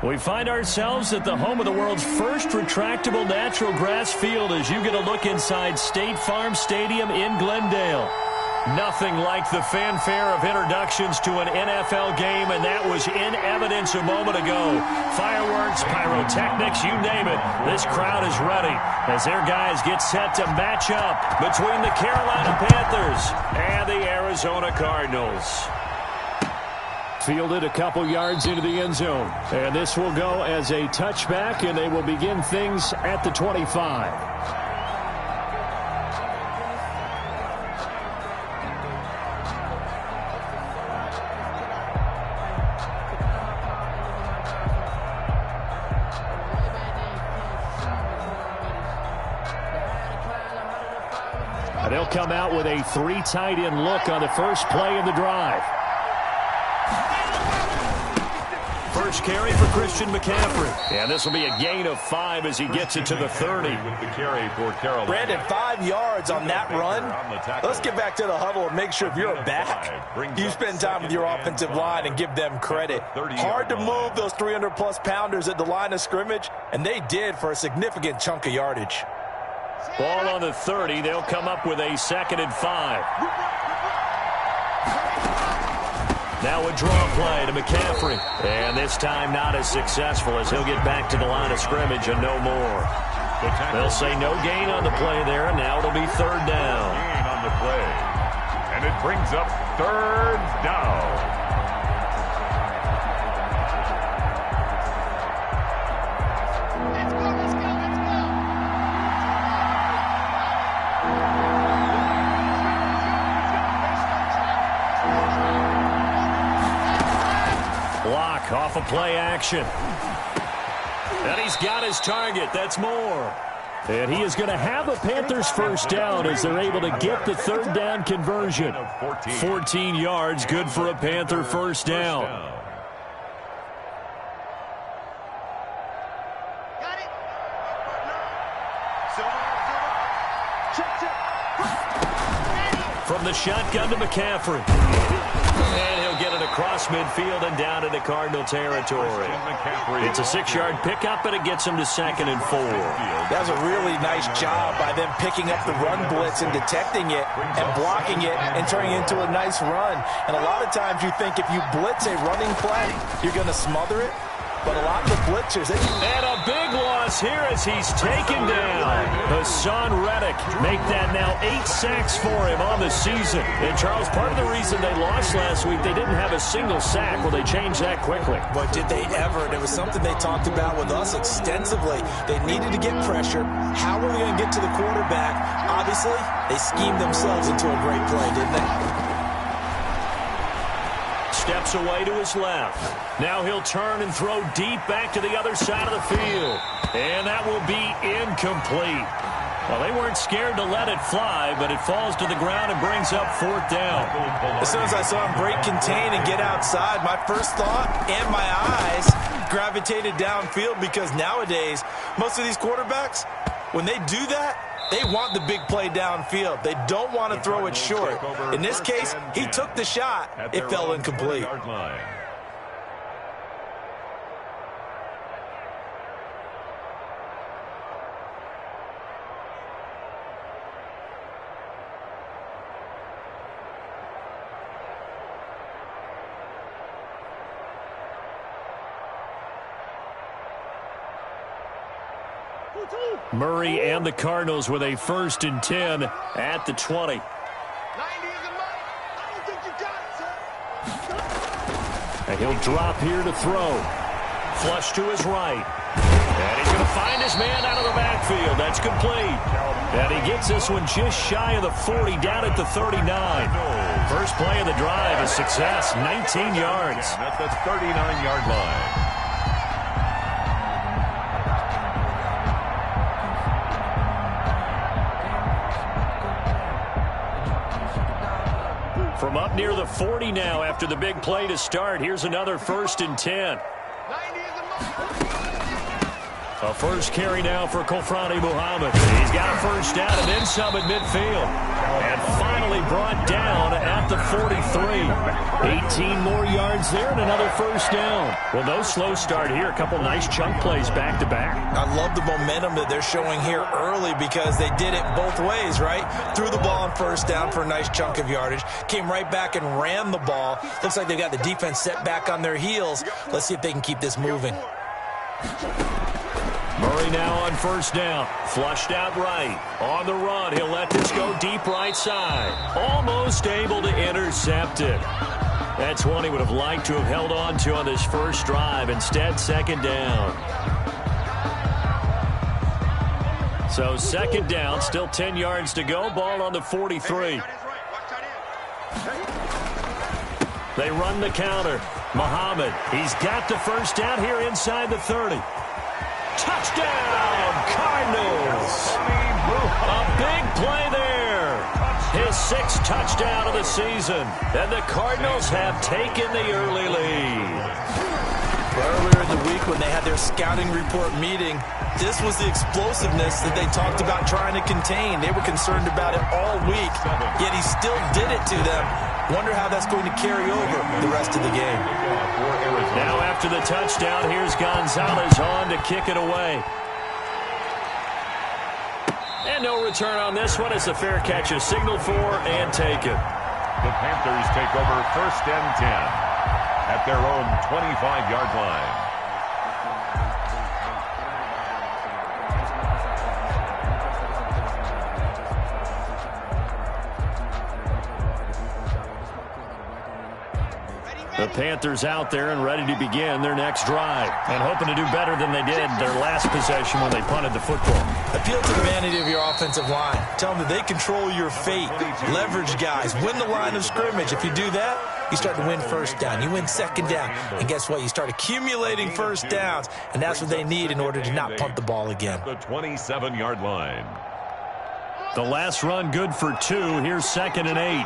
We find ourselves at the home of the world's first retractable natural grass field as you get a look inside State Farm Stadium in Glendale. Nothing like the fanfare of introductions to an NFL game, and that was in evidence a moment ago. Fireworks, pyrotechnics, you name it. This crowd is ready as their guys get set to match up between the Carolina Panthers and the Arizona Cardinals. Fielded a couple yards into the end zone, and this will go as a touchback, and they will begin things at the 25. They'll come out with a 3 tight end look on the first play of the drive. First carry for Christian McCaffrey. And this will be a gain of 5 as he gets it to the 30. With the carry for Carolina. Brandon, 5 yards on that run. Let's get back to the huddle and make sure if you're a back, you spend time with your offensive line and give them credit. Hard to move those 300-plus pounders at the line of scrimmage, and they did for a significant chunk of yardage. Ball on the 30. They'll come up with a 2nd and 5. Now a draw play to McCaffrey. And this time not as successful as he'll get back to the line of scrimmage and no more. They'll say no gain on the play there, and now it'll be 3rd down. Gain on the play. And it brings up 3rd down. Off a play action. And he's got his target. That's more. And he is going to have a Panthers first down as they're able to get the 3rd down conversion. 14 yards, good for a Panther first down. From the shotgun to McCaffrey. And he'll get it across midfield and down into Cardinal territory. It's a 6-yard pickup, and it gets him to 2nd and 4. That was a really nice job by them picking up the run blitz and detecting it and blocking it and turning it into a nice run. And a lot of times you think if you blitz a running play, you're going to smother it. But a lot of the blitzers... And a big loss here as he's taken down. Hassan Reddick make that now 8 sacks for him on the season. And, Charles, part of the reason they lost last week, they didn't have a single sack. Well, they changed that quickly. But did they ever? It was something they talked about with us extensively. They needed to get pressure. How were they going to get to the quarterback? Obviously, they schemed themselves into a great play, didn't they? Steps away to his left. Now he'll turn and throw deep back to the other side of the field. And that will be incomplete. Well, they weren't scared to let it fly, but it falls to the ground and brings up 4th down. As soon as I saw him break contain and get outside, my first thought and my eyes gravitated downfield because nowadays, most of these quarterbacks, when they do that, they want the big play downfield. They don't want to throw it short. In this case, he took the shot. It fell incomplete. Murray and the Cardinals with a 1st and 10 at the 20. And he'll drop here to throw. Flush to his right. And he's going to find his man out of the backfield. That's complete. And he gets this one just shy of the 40, down at the 39. First play of the drive, a success, 19 yards. At the 39-yard line. From up near the 40 now after the big play to start. Here's another 1st and 10. A first carry now for Kofrani Muhammad. He's got a first down and then some at midfield. And finally finally brought down at the 43. 18 more yards there and another first down. Well, no slow start here. A couple nice chunk plays back-to-back. I love the momentum that they're showing here early because they did it both ways, right? Threw the ball on first down for a nice chunk of yardage. Came right back and ran the ball. Looks like they got the defense set back on their heels. Let's see if they can keep this moving. Murray now on first down. Flushed out right. On the run, he'll let this go deep right side. Almost able to intercept it. That's one he would have liked to have held on to on this first drive. Instead, second down. So second down, still 10 yards to go. Ball on the 43. They run the counter. Muhammad, he's got the first down here inside the 30. Touchdown, Cardinals. A big play there. His sixth touchdown of the season. And the Cardinals have taken the early lead. Earlier in the week when they had their scouting report meeting, this was the explosiveness that they talked about trying to contain. They were concerned about it all week, yet he still did it to them. Wonder how that's going to carry over the rest of the game. Now after the touchdown, here's Gonzalez on to kick it away. And no return on this one. It's a fair catch, a signal for and taken. The Panthers take over first and 10 at their own 25-yard line. The Panthers out there and ready to begin their next drive and hoping to do better than they did their last possession when they punted the football. Appeal to the vanity of your offensive line. Tell them that they control your fate. Leverage guys. Win the line of scrimmage. If you do that, you start to win first down. You win second down. And guess what? You start accumulating first downs. And that's what they need in order to not punt the ball again. The 27-yard line. The last run good for 2. Here's 2nd and 8.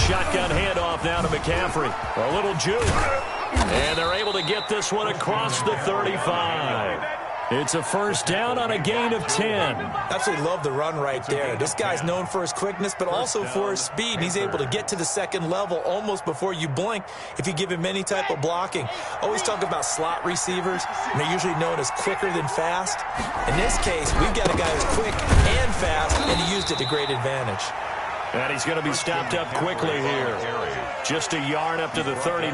Shotgun handoff now to McCaffrey. A little juke. And they're able to get this one across the 35. It's a first down on a gain of 10. Absolutely love the run right there. This guy's known for his quickness, but also for his speed. And he's able to get to the second level almost before you blink if you give him any type of blocking. Always talk about slot receivers, and they're usually known as quicker than fast. In this case, we've got a guy who's quick and fast, and he used it to great advantage. And he's going to be stopped up quickly here. Just a yard up to the 39.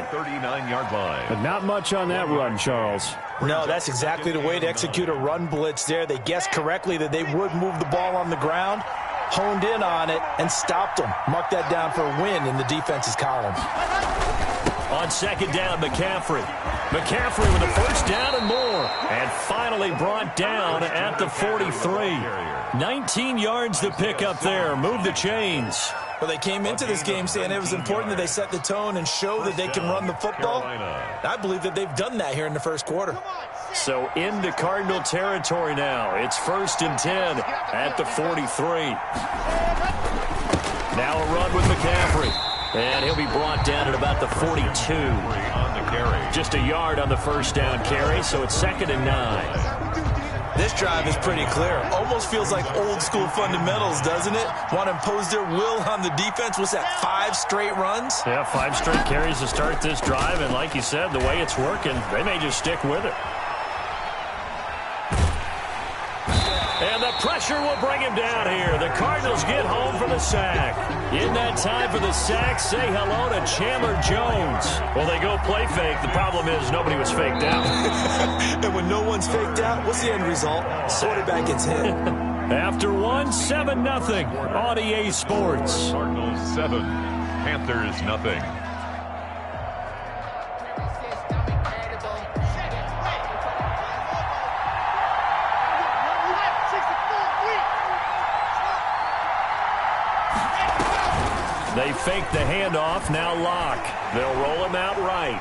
39-yard line. But not much on that run, Charles. No, that's exactly the way to execute a run blitz there. They guessed correctly that they would move the ball on the ground, honed in on it, and stopped them. Mark that down for a win in the defense's column. On second down, McCaffrey. McCaffrey with a first down and more. And finally brought down at the 43. 19 yards to pick up there. Move the chains. Well, they came into this game saying it was important that they set the tone and show that they can run the football. I believe that they've done that here in the first quarter. So into Cardinal territory now. It's 1st and 10 at the 43. Now a run with McCaffrey. And he'll be brought down at about the 42. Just a yard on the first down carry, so it's 2nd and 9. This drive is pretty clear. Almost feels like old school fundamentals, doesn't it? Want to impose their will on the defense. What's that, 5 straight runs? Yeah, 5 straight carries to start this drive. And like you said, the way it's working, they may just stick with it. And the pressure will bring him down here. The Cardinals get home for the sack. In that time for the sack, say hello to Chandler Jones. Well, they go play fake. The problem is nobody was faked out. And when no one's faked out, what's the end result? Quarterback gets hit. After one, 7-0 on EA Sports. Cardinals 7, Panthers nothing. They fake the handoff, now Locke. They'll roll him out right.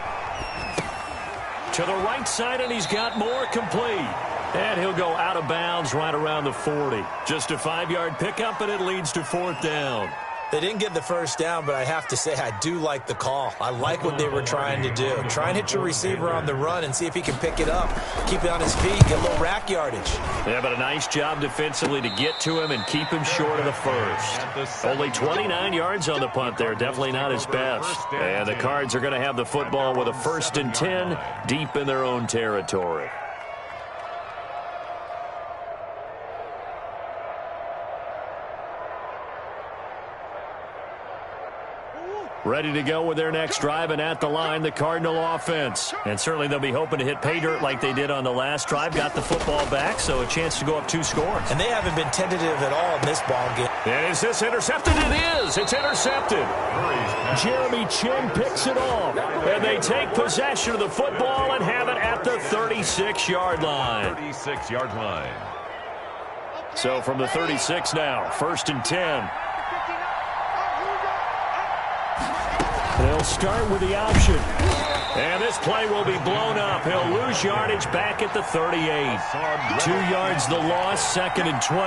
To the right side, and he's got more complete. And he'll go out of bounds right around the 40. Just a 5-yard pickup, and it leads to 4th down. They didn't get the first down, but I have to say I do like the call. I like what they were trying to do. Try and hit your receiver on the run and see if he can pick it up, keep it on his feet, get a little rack yardage. Yeah, but a nice job defensively to get to him and keep him short of the first. Only 29 yards on the punt there. Definitely not his best. And the Cards are going to have the football with a 1st and 10 deep in their own territory. Ready to go with their next drive, and at the line, the Cardinal offense. And certainly they'll be hoping to hit pay dirt like they did on the last drive. Got the football back, so a chance to go up 2 scores. And they haven't been tentative at all in this ball game. And is this intercepted? It is. It's intercepted. Jeremy Chin picks it off. And they take possession of the football and have it at the 36-yard line. 36-yard line. So from the 36 now, 1st and 10. They'll start with the option. And this play will be blown up. He'll lose yardage back at the 38. 2 yards the loss, 2nd and 12.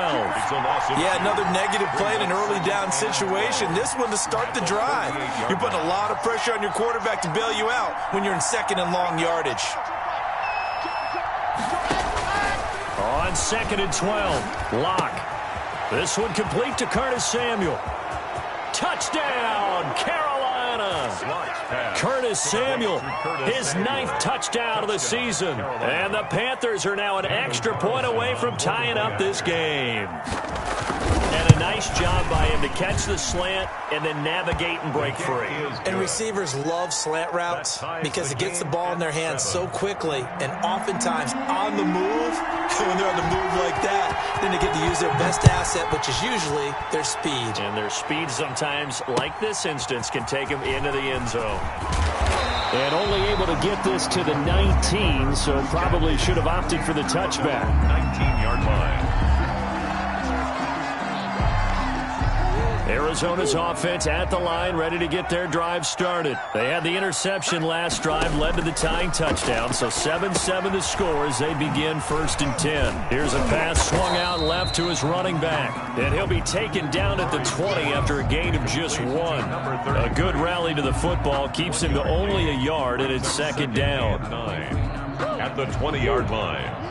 Yeah, another negative play in an early down situation. This one to start the drive. You're putting a lot of pressure on your quarterback to bail you out when you're in 2nd and long yardage. On 2nd and 12, Locke. This one complete to Curtis Samuel. Touchdown, Carolina! Curtis Samuel, his 9th touchdown of the season. And the Panthers are now an extra point away from tying up this game. And a nice job by him to catch the slant and then navigate and break free. And receivers love slant routes because it gets the ball in their hands so quickly and oftentimes on the move. When they're on the move like that, then they get to use their best asset, which is usually their speed. And their speed sometimes, like this instance, can take them into the end zone. And only able to get this to the 19, so probably should have opted for the touchback. 19-yard line. Arizona's offense at the line, ready to get their drive started. They had the interception last drive, led to the tying touchdown, so 7-7 the score as they begin 1st and 10. Here's a pass swung out left to his running back, and he'll be taken down at the 20 after a gain of just 1. A good rally to the football keeps him to only a yard, and it's 2nd down. At the 20-yard line.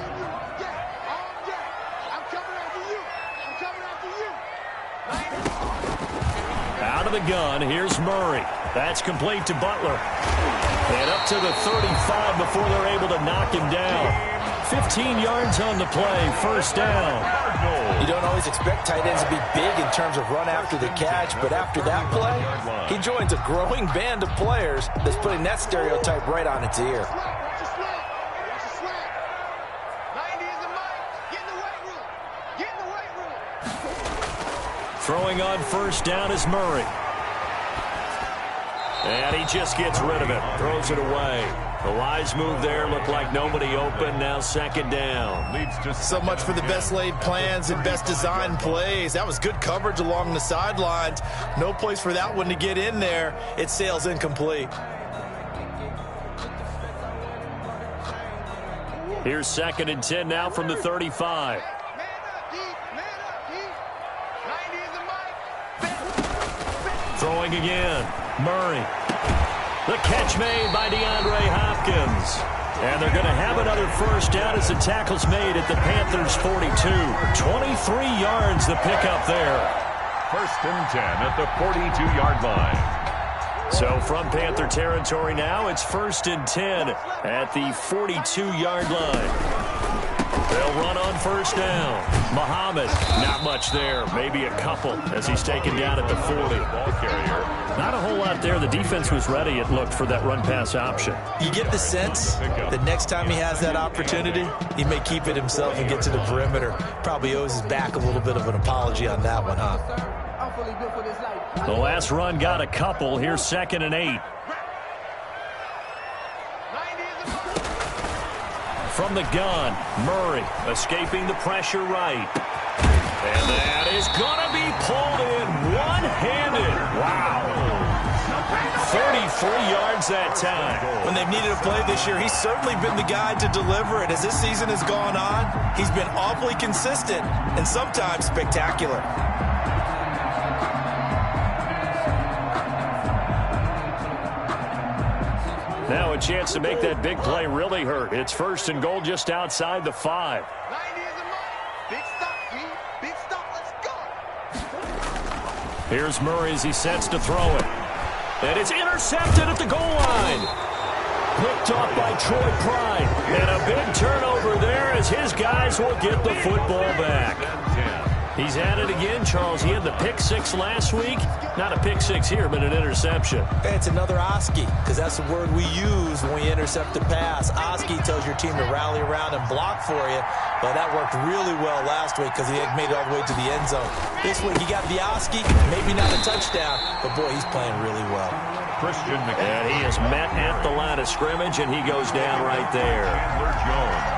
Out of the gun, here's Murray. That's complete to Butler. And up to the 35 before they're able to knock him down. 15 yards on the play, 1st down. You don't always expect tight ends to be big in terms of run after the catch, but after that play, he joins a growing band of players that's putting that stereotype right on its ear. Throwing on 1st down is Murray. And he just gets rid of it. Throws it away. The wise move there. Looked like nobody open. Now 2nd down. So much for the best laid plans and best designed plays. That was good coverage along the sidelines. No place for that one to get in there. It sails incomplete. Here's 2nd and 10 now from the 35. Throwing again. Murray. The catch made by DeAndre Hopkins. And they're going to have another 1st down as the tackle's made at the Panthers' 42. 23 yards the pickup there. 1st and 10 at the 42-yard line. So from Panther territory now, it's 1st and 10 at the 42-yard line. They'll run on 1st down. Muhammad, not much there. Maybe a couple as he's taken down at the 40. Ball carrier. Not a whole lot there. The defense was ready, it looked, for that run-pass option. You get the sense that next time he has that opportunity, he may keep it himself and get to the perimeter. Probably owes his back a little bit of an apology on that one, huh? The last run got a couple. Here's 2nd and 8. From the gun, Murray escaping the pressure right. And that is going to be pulled in one-handed. Wow. 33 yards that time. When they've needed a play this year, he's certainly been the guy to deliver it. As this season has gone on, he's been awfully consistent and sometimes spectacular. chance to make that big play really hurt. It's 1st and goal just outside the 5. 90 is a mark. Big stop, G. Big stop. Let's go. Here's Murray as he sets to throw it. And it's intercepted at the goal line. Picked off by Troy Pride. And a big turnover there as his guys will get the football back. He's at it again, Charles. He had the pick 6 last week. Not a pick 6 here, but an interception. It's another Oski, because that's the word we use when we intercept a pass. Oski tells your team to rally around and block for you. But that worked really well last week because he had made it all the way to the end zone. This week he got the Oski, maybe not a touchdown, but boy, he's playing really well. And he is met at the line of scrimmage, and he goes down right there.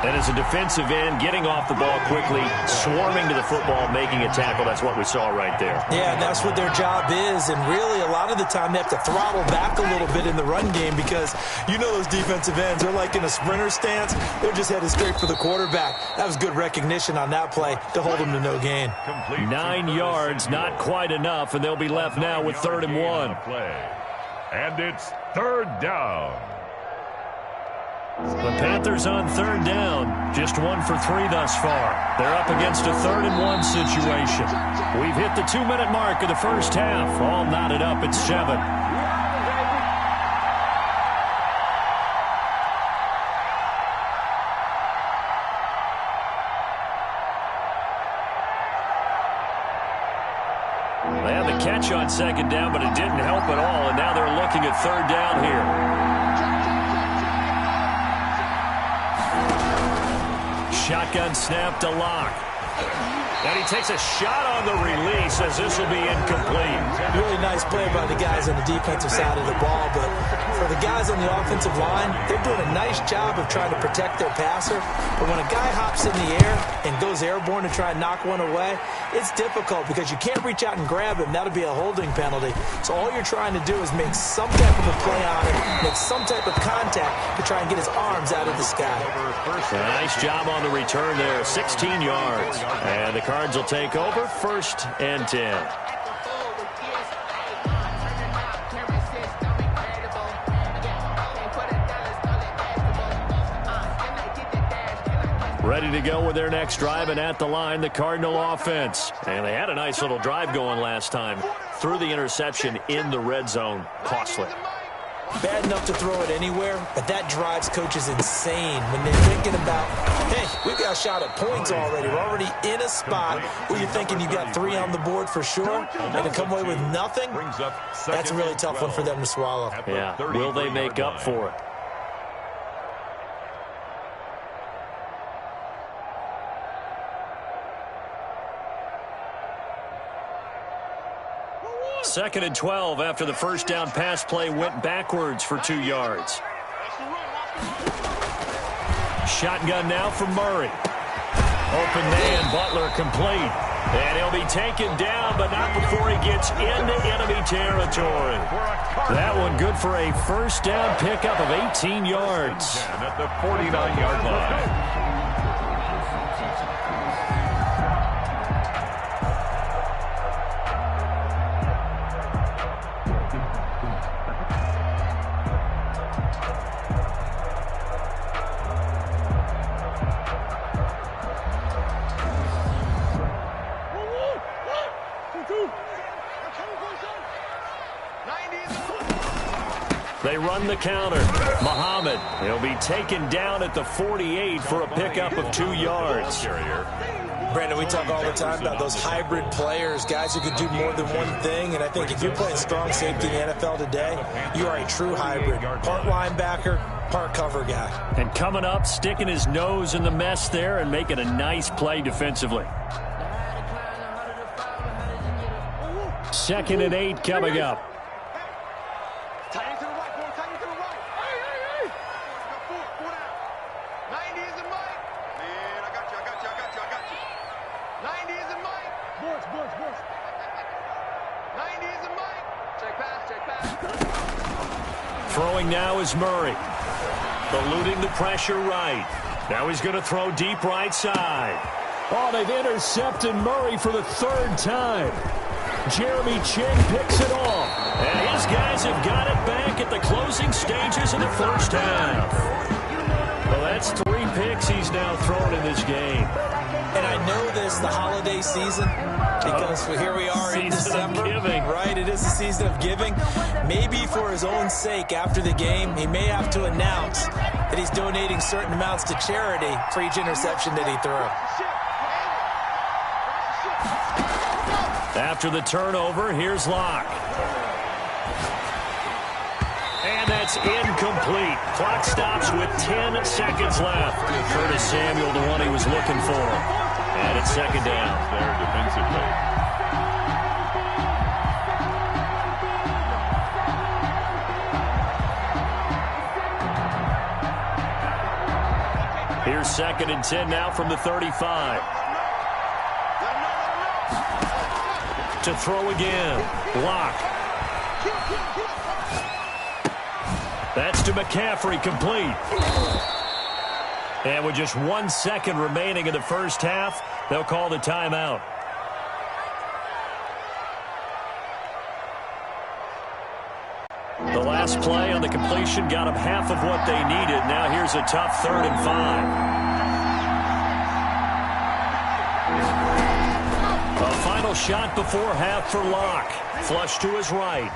And as a defensive end, getting off the ball quickly, swarming to the football, making a tackle, that's what we saw right there. Yeah, and that's what their job is, and really a lot of the time they have to throttle back a little bit in the run game because you know those defensive ends, they're like in a sprinter stance. They're just headed straight for the quarterback. That was good recognition on that play to hold them to no gain. 9 yards, not quite enough, and they'll be left now with 3rd and 1. And it's 3rd down. The Panthers on 3rd down. Just 1 for 3 thus far. They're up against a 3rd and 1 situation. We've hit the 2-minute mark of the first half. All knotted up at 7. They had the catch on 2nd down, but it didn't help at all, and now they're looking at 3rd down here. Shotgun snap to Locke. And he takes a shot on the release as this will be incomplete. Really nice play by the guys on the defensive side of the ball, but for the guys on the offensive line, they're doing a nice job of trying to protect their passer. But when a guy hops in the air and goes airborne to try and knock one away, it's difficult because you can't reach out and grab him. That'll be a holding penalty. So all you're trying to do is make some type of a play on him, make some type of contact to try and get his arms out of the sky. Nice job on the return there, 16 yards. And the Cards will take over, 1st and 10. Ready to go with their next drive, and at the line, the Cardinal offense. And they had a nice little drive going last time. Threw the interception in the red zone. Costly. Bad enough to throw it anywhere, but that drives coaches insane when they're thinking about, hey, we've got a shot at points already. We're already in a spot where you're thinking you've got 3 on the board for sure, and to come away with nothing, that's a really tough one for them to swallow. Yeah, will they make up for it? Second and 12 after the first down pass play went backwards for 2 yards. Shotgun now for Murray. Open man, Butler complete. And he'll be taken down, but not before he gets into enemy territory. That one good for a first down pickup of 18 yards. At the 49-yard line. They run the counter. Muhammad, he'll be taken down at the 48 for a pickup of 2 yards. Brandon, we talk all the time about those hybrid players, guys who can do more than one thing, and I think if you're playing strong safety in the NFL today, you are a true hybrid. Part linebacker, part cover guy. And coming up, sticking his nose in the mess there and making a nice play defensively. 2nd and 8 coming up. Throwing now is Murray. Eluding the pressure right. Now he's going to throw deep right side. Oh, they've intercepted Murray for the 3rd time. Jeremy Chin picks it off. And his guys Cowboys have got it back at the closing stages of the first half. Well, that's 3 picks he's now thrown in this game. And I know this, the holiday season, because here we are in December. Right, it is the season of giving. Maybe for his own sake, after the game, he may have to announce that he's donating certain amounts to charity for each interception that he threw. After the turnover, here's Locke. And that's incomplete. Clock stops with 10 seconds left. Curtis Samuel, the one he was looking for. And it's second down. There defensively. Here's 2nd and 10 now from the 35. To throw again. Locke. That's to McCaffrey, complete. And with just 1 second remaining in the first half, they'll call the timeout. The last play on the completion got them half of what they needed. Now here's a tough 3rd and 5. A final shot before half for Locke. Flush to his right.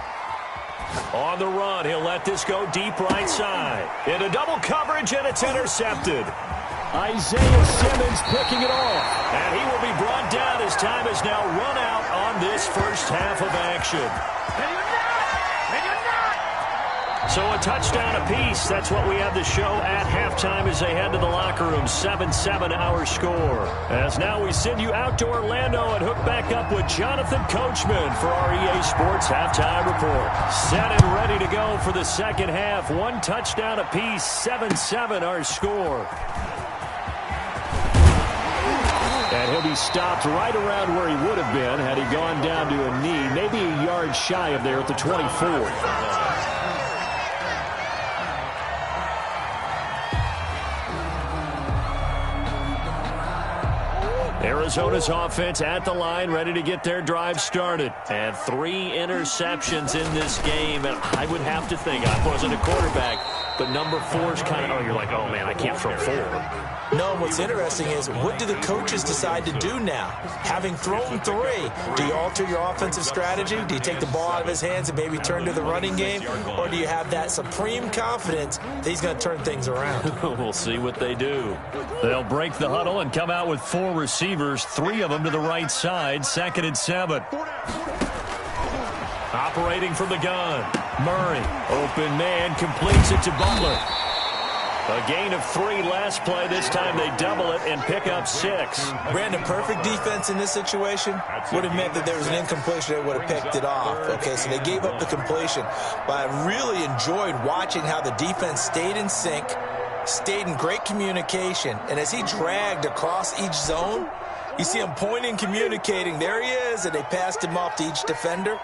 On the run, he'll let this go deep right side. Into double coverage, and it's intercepted. Isaiah Simmons picking it off. And he will be brought down as time is now run out on this first half of action. So a touchdown apiece. That's what we have to show at halftime as they head to the locker room. 7-7 our score. As now we send you out to Orlando and hook back up with Jonathan Coachman for our EA Sports Halftime Report. Set and ready to go for the second half. 1 touchdown apiece. 7-7 our score. And he'll be stopped right around where he would have been had he gone down to a knee. Maybe a yard shy of there at the 24. Arizona's offense at the line, ready to get their drive started. And 3 interceptions in this game. And I would have to think, I wasn't a quarterback, but number 4 is kind of, you're like, oh, man, I can't throw 4. No, what's interesting is, what do the coaches decide to do now? Having thrown 3, do you alter your offensive strategy? Do you take the ball out of his hands and maybe turn to the running game? Or do you have that supreme confidence that he's going to turn things around? We'll see what they do. They'll break the huddle and come out with 4 receivers, 3 of them to the right side, 2nd and 7. Operating from the gun. Murray, open man, completes it to Butler. A gain of 3 last play. This time they double it and pick up 6. Brandon, perfect defense in this situation would have meant that there was an incompletion that would have picked it off. Okay, so they gave up the completion. But I really enjoyed watching how the defense stayed in sync, stayed in great communication. And as he dragged across each zone, you see him pointing, communicating. There he is, and they passed him off to each defender.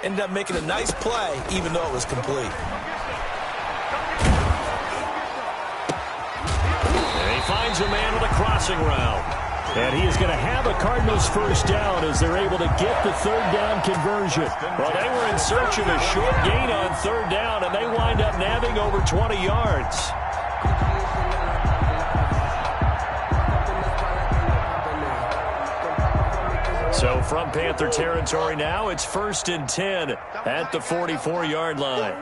Ended up making a nice play, even though it was complete. Finds a man with a crossing route. And he is going to have a Cardinals first down as they're able to get the 3rd down conversion. Well, they were in search of a short gain on 3rd down, and they wind up nabbing over 20 yards. So from Panther territory now, it's 1st and 10 at the 44-yard line.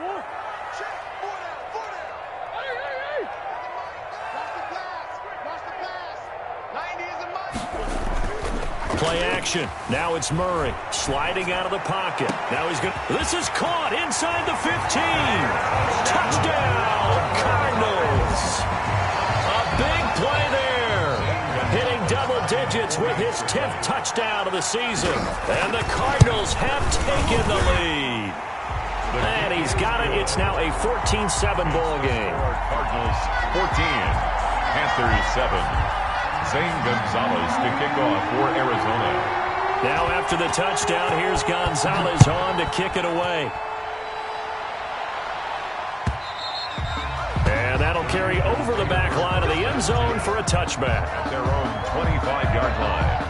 Play action. Now it's Murray sliding out of the pocket. Now he's going. This is caught inside the 15. Touchdown, Cardinals. A big play there. Hitting double digits with his 10th touchdown of the season. And the Cardinals have taken the lead. And he's got it. It's now a 14-7 ball game. Cardinals 14, Panthers 7. Zane Gonzalez to kick off for Arizona. Now after the touchdown, here's Gonzalez on to kick it away. And that'll carry over the back line of the end zone for a touchback. At their own 25-yard line.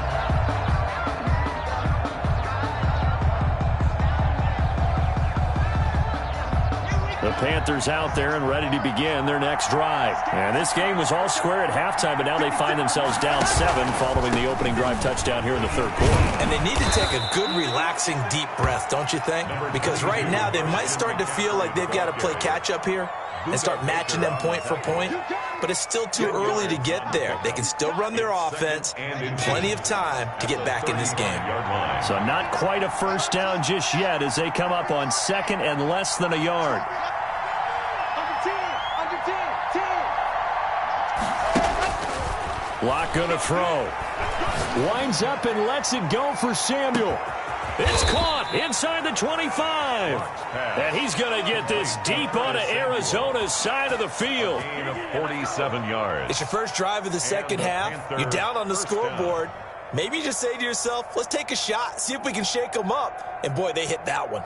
The Panthers out there and ready to begin their next drive. And this game was all square at halftime, but now they find themselves down 7 following the opening drive touchdown here in the third quarter. And they need to take a good, relaxing, deep breath, don't you think? Because right now they might start to feel like they've got to play catch-up here and start matching them point for point. But it's still too early to get there. They can still run their offense. Plenty of time to get back in this game. So not quite a first down just yet as they come up on second and less than a yard. Lock gonna throw. Winds up and lets it go for Samuel. It's caught inside the 25. And he's going to get this deep onto Arizona's side of the field. Gain of 47 yards. It's your first drive of the second half. You're down on the scoreboard. Maybe you just say to yourself, let's take a shot, see if we can shake them up. And, boy, they hit that one.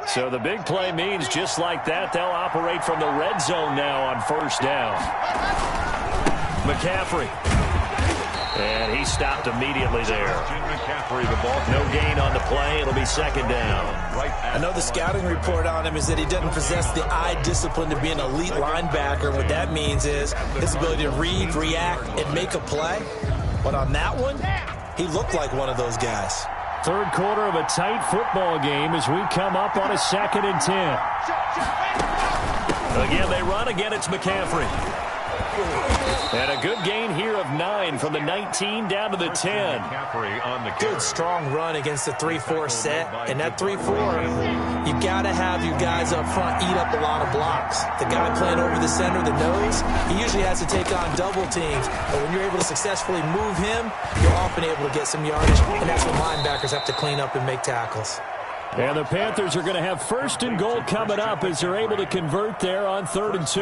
So the big play means just like that, they'll operate from the red zone now on first down. McCaffrey. And he stopped immediately there. McCaffrey, the ball. No gain on the play. It'll be second down. I know the scouting report on him is that he doesn't possess the eye discipline to be an elite linebacker. What that means is his ability to read, react, and make a play. But on that one, he looked like one of those guys. Third quarter of a tight football game as we come up on a 2nd and 10. Again, they run. Again, it's McCaffrey. And a good gain here of 9 from the 19 down to the 10. Good, strong run against the 3-4 set. And that 3-4, you got to have your guys up front eat up a lot of blocks. The guy playing over the center, the nose, he usually has to take on double teams. But when you're able to successfully move him, you're often able to get some yardage. And that's when linebackers have to clean up and make tackles. And the Panthers are going to have 1st and goal coming up as they're able to convert there on 3rd and 2.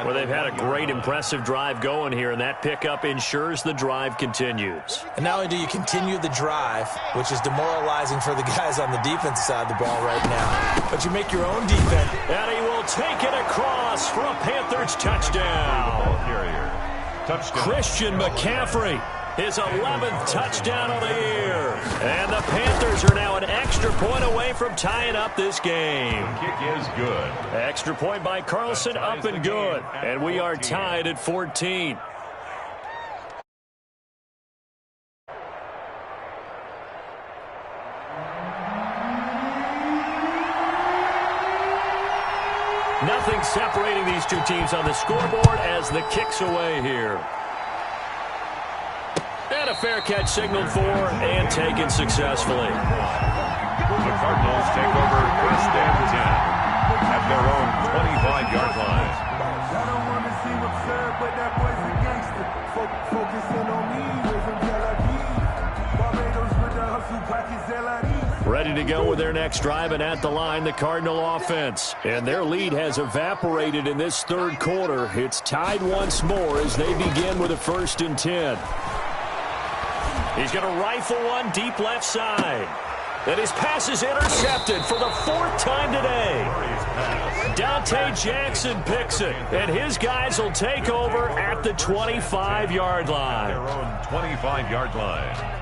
Well, they've had a great, impressive drive going here, and that pickup ensures the drive continues. And not only do you continue the drive, which is demoralizing for the guys on the defensive side of the ball right now, but you make your own defense. And he will take it across for a Panthers touchdown. Christian McCaffrey. His 11th touchdown of the year. And the Panthers are now an extra point away from tying up this game. Kick is good. Extra point by Carlson, up and good. And we are tied at 14. Nothing separating these two teams on the scoreboard as the kick's away here. And a fair catch signaled for and taken successfully. The Cardinals take over 1st and 10 at their own 25-yard line. I don't want to seem absurd, but that boy's a gangster. Focusing on me, raising Barbados with the hustle pockets, Ready to go with their next drive, and at the line, the Cardinal offense. And their lead has evaporated in this third quarter. It's tied once more as they begin with a 1st and 10. He's going to rifle one deep left side. And his pass is intercepted for the 4th time today. Dante Jackson picks it, and his guys will take over at the 25-yard line. Their own 25-yard line.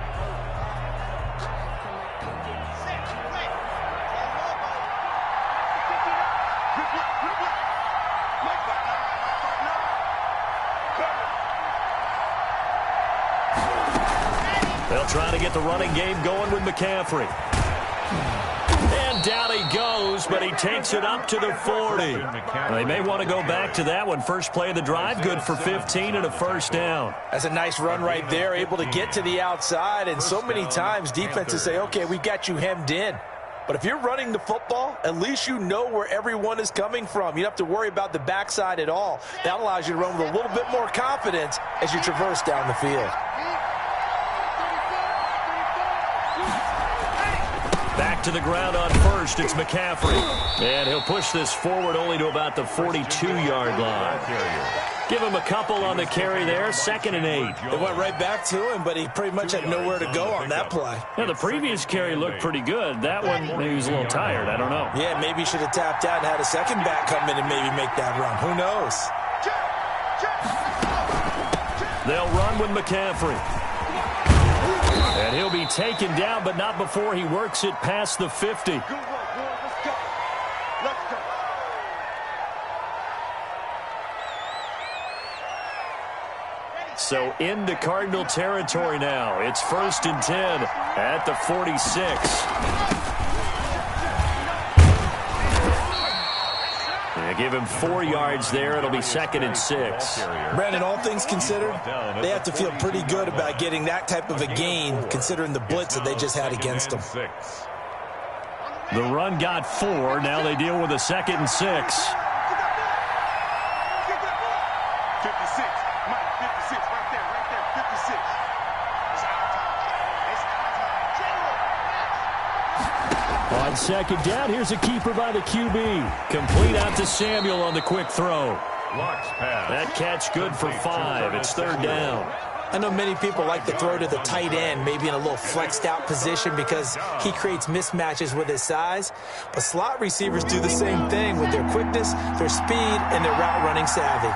They'll try to get the running game going with McCaffrey. And down he goes, but he takes it up to the 40. They may want to go back to that one. First play of the drive, good for 15 and a 1st down. That's a nice run right there, able to get to the outside. And so many times defenses say, okay, we've got you hemmed in. But if you're running the football, at least you know where everyone is coming from. You don't have to worry about the backside at all. That allows you to run with a little bit more confidence as you traverse down the field. Back to the ground on first, it's McCaffrey. And he'll push this forward only to about the 42-yard line. Give him a couple on the carry there, 2nd and 8. They went right back to him, but he pretty much had nowhere to go on that play. Now, the previous carry looked pretty good. That one, maybe he was a little tired. I don't know. Yeah, maybe he should have tapped out and had a second back come in and maybe make that run. Who knows? They'll run with McCaffrey. And he'll be taken down, but not before he works it past the 50. so into Cardinal territory now. It's 1st and 10 at the 46. Give him 4 yards there. It'll be 2nd and 6. Brandon, all things considered, they have to feel pretty good about getting that type of a gain, considering the blitz that they just had against them. The run got 4. Now they deal with a 2nd and 6. 56. Mike, 56. Right there. 56. On 2nd down, here's a keeper by the QB. Complete out to Samuel on the quick throw. That catch good for 5. It's 3rd down. I know many people like to throw to the tight end, maybe in a little flexed out position because he creates mismatches with his size. But slot receivers do the same thing with their quickness, their speed, and their route running savvy.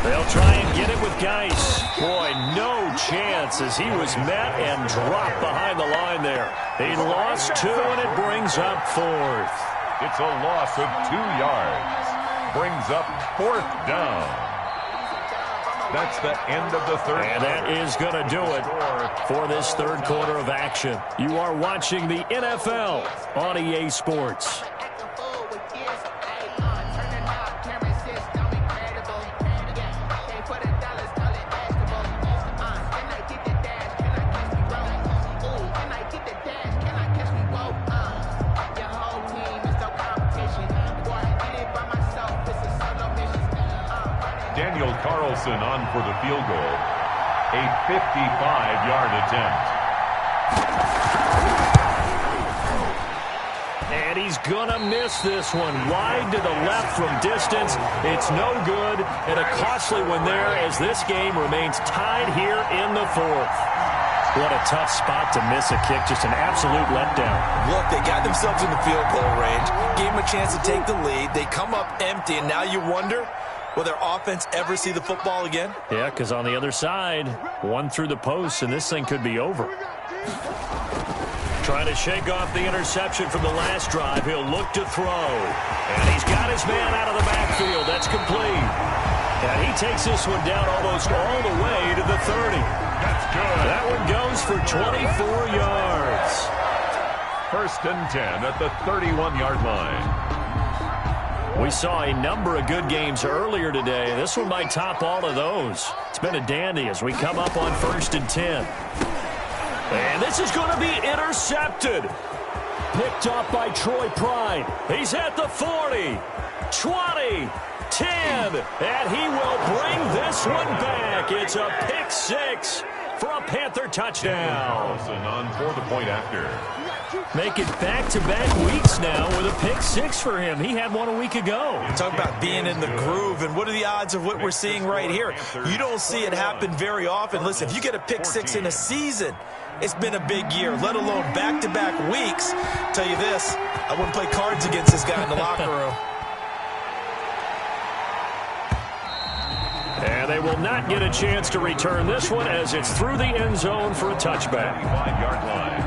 They'll try and get it with Geis. Boy, no chance as he was met and dropped behind the line there. He lost 2, and it brings up 4th. It's a loss of 2 yards. Brings up 4th down. That's the end of the 3rd. And that is going to do it for this 3rd quarter of action. You are watching the NFL on EA Sports. Carlson on for the field goal. A 55-yard attempt. And he's going to miss this one. Wide to the left from distance. It's no good. And a costly one there as this game remains tied here in the 4th. What a tough spot to miss a kick. Just an absolute letdown. Look, they got themselves in the field goal range. Gave them a chance to take the lead. They come up empty, and now you wonder, will their offense ever see the football again? Yeah, because on the other side, one through the post, and this thing could be over. Trying to shake off the interception from the last drive. He'll look to throw. And he's got his man out of the backfield. That's complete. And he takes this one down almost all the way to the 30. That's good. That one goes for 24 yards. 1st and 10 at the 31-yard line. We saw a number of good games earlier today. This one might top all of those. It's been a dandy as we come up on 1st and 10. And this is going to be intercepted. Picked up by Troy Pride. He's at the 40, 20, 10, and he will bring this one back. It's a pick 6 for a Panther touchdown. Carlson on for the point after. Make it back-to-back weeks now with a pick 6 for him. He had one a week ago. Talk about being in the groove, and what are the odds of what we're seeing right here? You don't see it happen very often. Listen, if you get a pick 6 in a season, it's been a big year, let alone back-to-back weeks. Tell you this, I wouldn't play cards against this guy in the locker room. And they will not get a chance to return this one as it's through the end zone for a touchback. 5-yard line.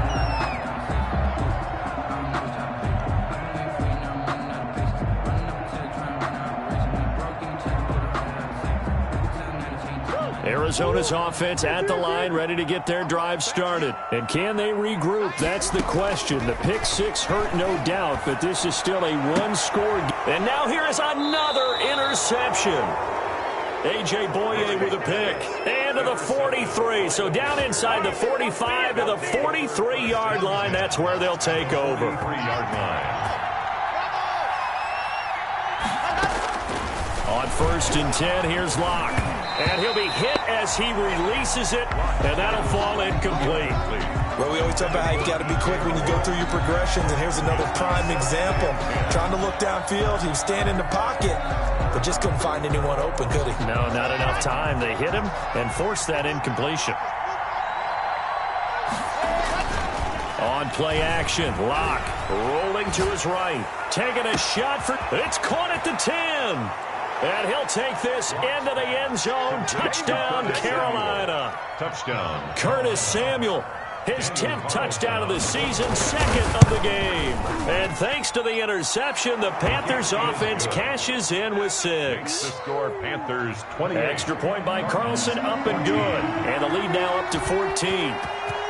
Arizona's offense at the line, ready to get their drive started. And can they regroup? That's the question. The pick 6 hurt, no doubt, but this is still a one-score game. And now here is another interception. A.J. Boye with a pick. And to the 43. So down inside the 45 to the 43-yard line. That's where they'll take over. 3-yard line. On 1st and 10, here's Locke. And he'll be hit as he releases it, and that'll fall incomplete. Well, we always talk about how you've got to be quick when you go through your progressions, and here's another prime example. Trying to look downfield, he was standing in the pocket, but just couldn't find anyone open, could he? No, not enough time. They hit him and forced that incompletion. On play action, Locke rolling to his right, taking a shot for, it's caught at the 10. And he'll take this into the end zone. Touchdown, Carolina. Touchdown. Curtis Samuel His 10th touchdown of the season, second of the game. And thanks to the interception, the Panthers offense cashes in with 6. The score, Panthers 28. Extra point by Carlson, up and good. And the lead now up to 14.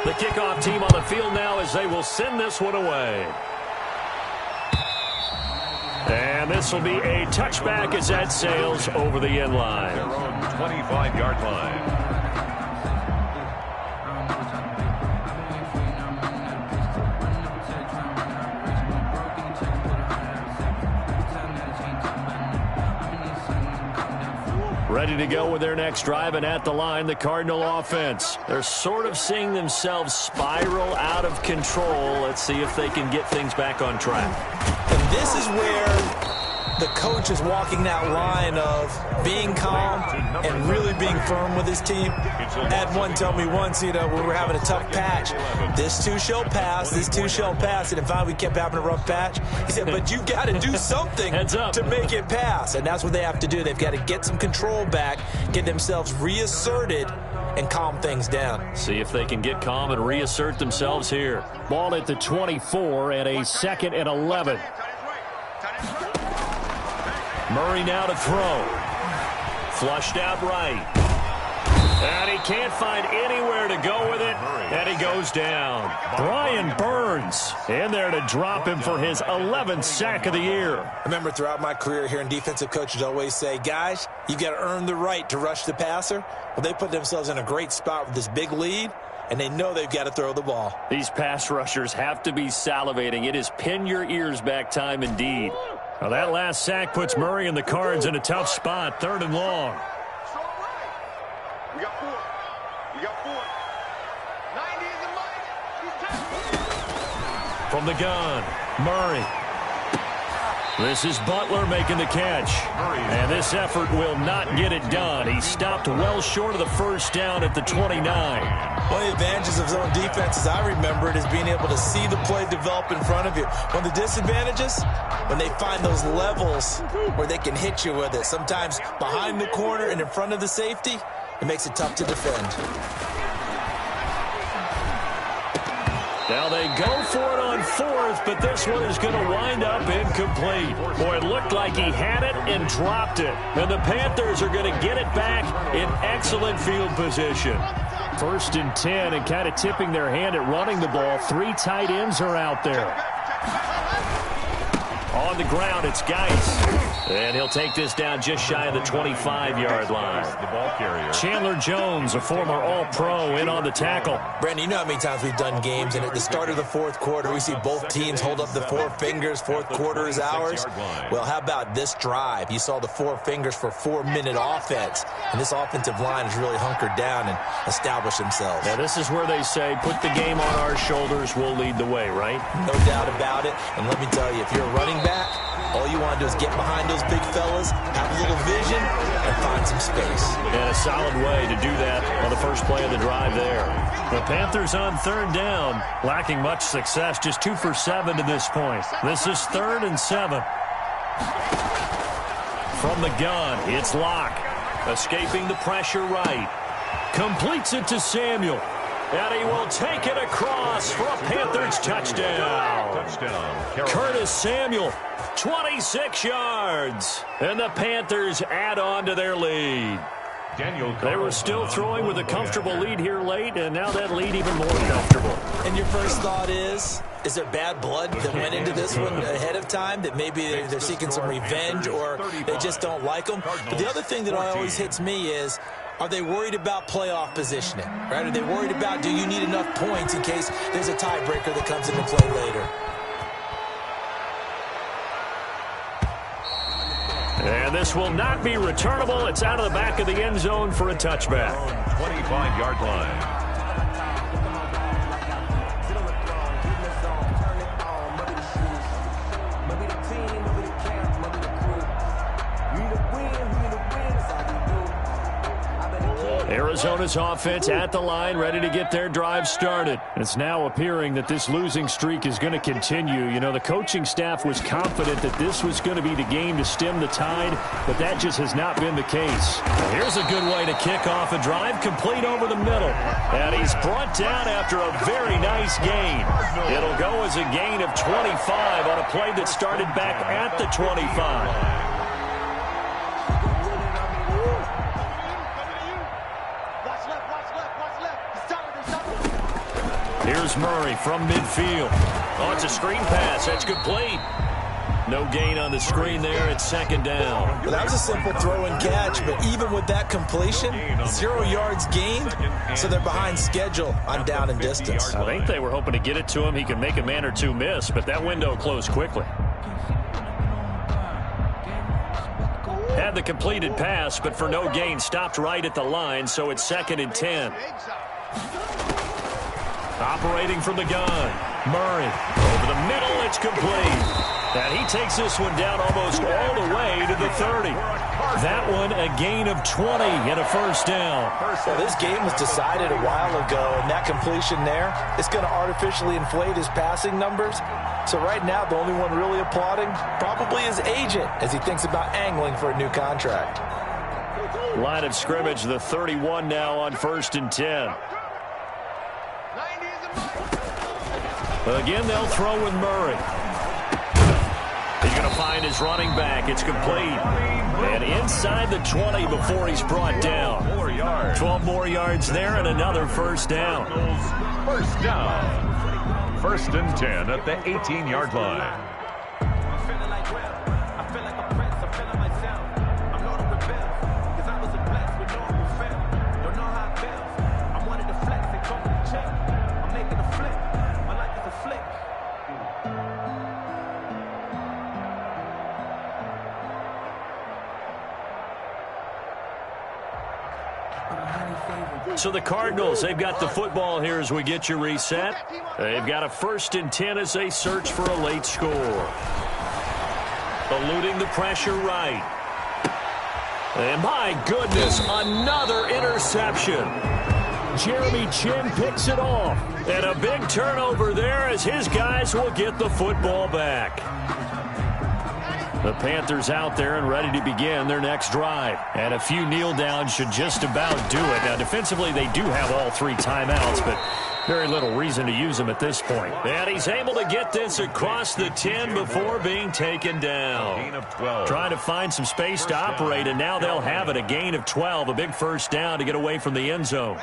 The kickoff team on the field now as they will send this one away. And this will be a touchback as that sails over the end line. Their own 25-yard line. Ready to go with their next drive, and at the line, the Cardinal offense. They're sort of seeing themselves spiral out of control. Let's see if they can get things back on track. And this is where the coach is walking that line of being calm and really being firm with his team. I had one tell me once, when we were having a tough patch, this too shall pass, this too shall pass. And finally we kept having a rough patch. He said, but you've got to do something to make it pass. And that's what they have to do. They've got to get some control back, get themselves reasserted, and calm things down. See if they can get calm and reassert themselves here. Ball at the 24 and a 2nd and 11. Murray now to throw. Flushed out right. And he can't find anywhere to go with it. And he goes down. Brian Burns in there to drop him for his 11th sack of the year. I remember throughout my career hearing defensive coaches always say, guys, you've got to earn the right to rush the passer. Well, they put themselves in a great spot with this big lead, and they know they've got to throw the ball. These pass rushers have to be salivating. It is pin your ears back time indeed. Now that last sack puts Murray and the Cards in a tough spot, 3rd and long. We got 4. We got 4. 90 is the mic. From the gun, Murray. This is Butler making the catch. And this effort will not get it done. He stopped well short of the first down at the 29. One of the advantages of zone defense, as I remember it, is being able to see the play develop in front of you. One of the disadvantages, when they find those levels where they can hit you with it. Sometimes behind the corner and in front of the safety, it makes it tough to defend. Now they go for it on 4th, but this one is going to wind up incomplete. Boy, it looked like he had it and dropped it. And the Panthers are going to get it back in excellent field position. 1st and 10, and kind of tipping their hand at running the ball. 3 tight ends are out there. On the ground, it's Geis. And he'll take this down just shy of the 25-yard line. The ball carrier. Chandler Jones, a former All-Pro, in on the tackle. Brandon, you know how many times we've done games, and at the start of the 4th quarter, we see both teams hold up the 4 fingers. 4th quarter is ours. Well, how about this drive? You saw the 4 fingers for 4-minute offense, and this offensive line has really hunkered down and established themselves. Now, this is where they say, put the game on our shoulders, we'll lead the way, right? No doubt about it. And let me tell you, if you're a running back, all you want to do is get behind those big fellas, have a little vision, and find some space. And a solid way to do that on the first play of the drive there. The Panthers on 3rd down, lacking much success, just 2 for 7 to this point. This is 3rd and 7. From the gun, it's Locke. Escaping the pressure right. Completes it to Samuel. And he will take it across for a Panthers touchdown. Curtis Samuel, 26 yards. And the Panthers add on to their lead. They were still throwing with a comfortable lead here late, and now that lead even more comfortable. And your first thought is there bad blood that went into this one ahead of time, that maybe they're seeking some revenge or they just don't like them? But the other thing that always hits me is, are they worried about playoff positioning? Right? Are they worried about, do you need enough points in case there's a tiebreaker that comes into play later? And this will not be returnable. It's out of the back of the end zone for a touchback. 25-yard line. Arizona's offense at the line, ready to get their drive started. It's now appearing that this losing streak is going to continue. You know, the coaching staff was confident that this was going to be the game to stem the tide, but that just has not been the case. Here's a good way to kick off a drive, complete over the middle. And he's brought down after a very nice gain. It'll go as a gain of 25 on a play that started back at the 25. Here's Murray from midfield. Oh, it's a screen pass. That's complete. No gain on the screen there. It's second down. Well, that was a simple throw and catch, but even with that completion, 0 yards gained, so they're behind schedule on down and distance. I think they were hoping to get it to him. He could make a man or two miss, but that window closed quickly. Had the completed pass, but for no gain, stopped right at the line, so it's 2nd and 10. Operating from the gun. Murray over the middle. It's complete. And he takes this one down almost all the way to the 30. That one a gain of 20 and a first down. Well, this game was decided a while ago, and that completion there is going to artificially inflate his passing numbers. So right now, the only one really applauding probably his agent as he thinks about angling for a new contract. Line of scrimmage, the 31 now on 1st and 10. Again, they'll throw with Murray. He's going to find his running back. It's complete. And inside the 20 before he's brought down. 12 more yards there and another first down. First down. 1st and 10 at the 18-yard line. So the Cardinals, they've got the football here as we get you reset. They've got a 1st and 10 as they search for a late score. Eluding the pressure right. And my goodness, another interception. Jeremy Chin picks it off. And a big turnover there as his guys will get the football back. The Panthers out there and ready to begin their next drive. And a few kneel downs should just about do it. Now, defensively, they do have all 3 timeouts, but very little reason to use them at this point. And he's able to get this across the 10 before being taken down. Gain of 12. Trying to find some space to operate, and now they'll have it. A gain of 12, a big first down to get away from the end zone.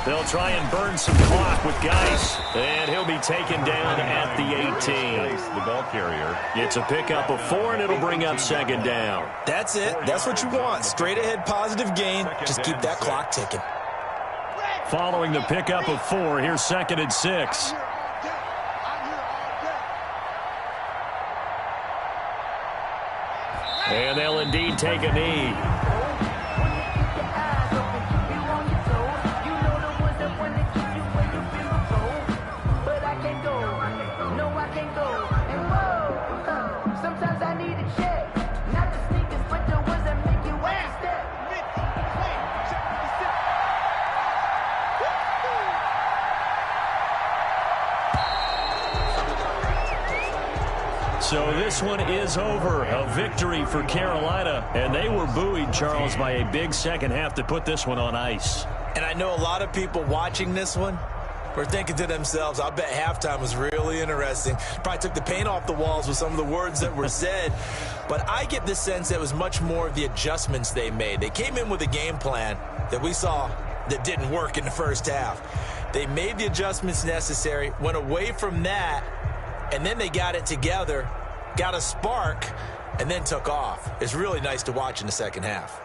They'll try and burn some clock with Geis, and he'll be taken down at the 18. The ball carrier. It's a pickup of 4, and it'll bring up 2nd down. That's it. That's what you want. Straight ahead positive gain. Just keep that clock ticking. Following the pickup of 4, here's 2nd and 6. And they'll indeed take a knee. So this one is over. A victory for Carolina. And they were buoyed, Charles, by a big second half to put this one on ice. And I know a lot of people watching this one were thinking to themselves, I bet halftime was really interesting. Probably took the paint off the walls with some of the words that were said. But I get the sense that it was much more of the adjustments they made. They came in with a game plan that we saw that didn't work in the first half. They made the adjustments necessary, went away from that, and then they got it together, got a spark, and then took off. It's really nice to watch in the second half.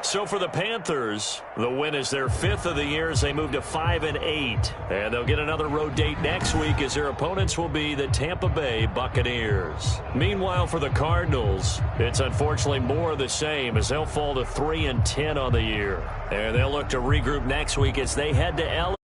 So for the Panthers, the win is their 5th of the year as they move to 5-8. And they'll get another road date next week as their opponents will be the Tampa Bay Buccaneers. Meanwhile, for the Cardinals, it's unfortunately more of the same as they'll fall to 3-10 on the year. And they'll look to regroup next week as they head to LA.